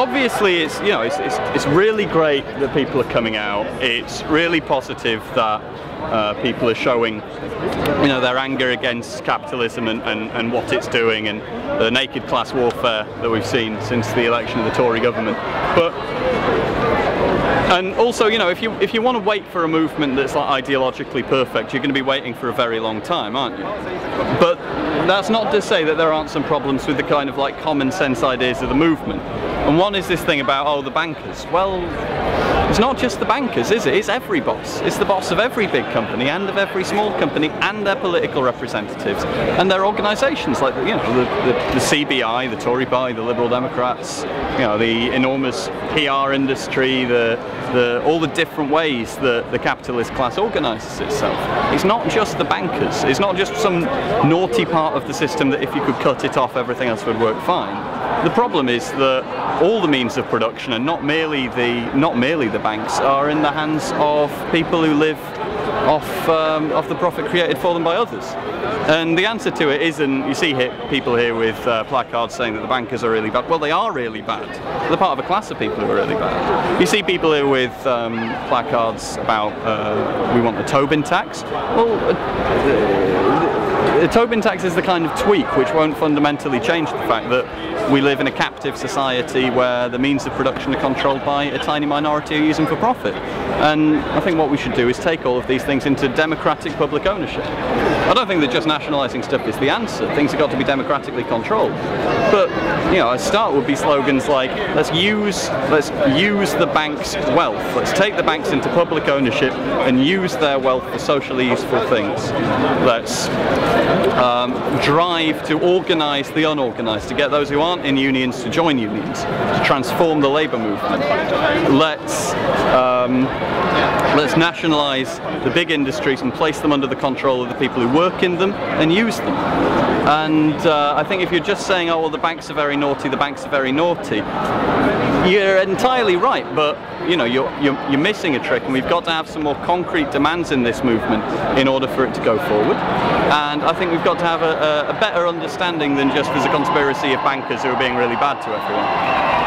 obviously, it's really great that people are coming out. It's really positive that people are showing, their anger against capitalism and what it's doing, and the naked class warfare that we've seen since the election of the Tory government. And also, if you want to wait for a movement that's like ideologically perfect, you're going to be waiting for a very long time, aren't you? But that's not to say that there aren't some problems with the kind of like common sense ideas of the movement. And one is this thing about, oh, the bankers. Well, it's not just the bankers, is it? It's every boss. It's the boss of every big company and of every small company and their political representatives and their organisations, like the CBI, the Tory Party, the Liberal Democrats, the enormous PR industry, all the different ways that the capitalist class organises itself. It's not just the bankers. It's not just some naughty part of the system that if you could cut it off, everything else would work fine. The problem is that all the means of production, and not merely the banks, are in the hands of people who live off the profit created for them by others. And the answer to it isn't, you see people here with placards saying that the bankers are really bad. Well, they are really bad. They're part of a class of people who are really bad. You see people here with placards about we want the Tobin tax. Well, the Tobin tax is the kind of tweak which won't fundamentally change the fact that we live in a captive society where the means of production are controlled by a tiny minority who use them for profit. And I think what we should do is take all of these things into democratic public ownership. I don't think that just nationalising stuff is the answer. Things have got to be democratically controlled. But, a start would be slogans like, let's use the banks' wealth. Let's take the banks into public ownership and use their wealth for socially useful things. Let's drive to organise the unorganised, to get those who aren't in unions to join unions, to transform the labour movement. Let's nationalise the big industries and place them under the control of the people who work in them and use them. And I think if you're just saying, oh, well, the banks are very naughty, the banks are very naughty, you're entirely right, but you're missing a trick, and we've got to have some more concrete demands in this movement in order for it to go forward. And I think we've got to have a better understanding than just there's a conspiracy of bankers who are being really bad to everyone.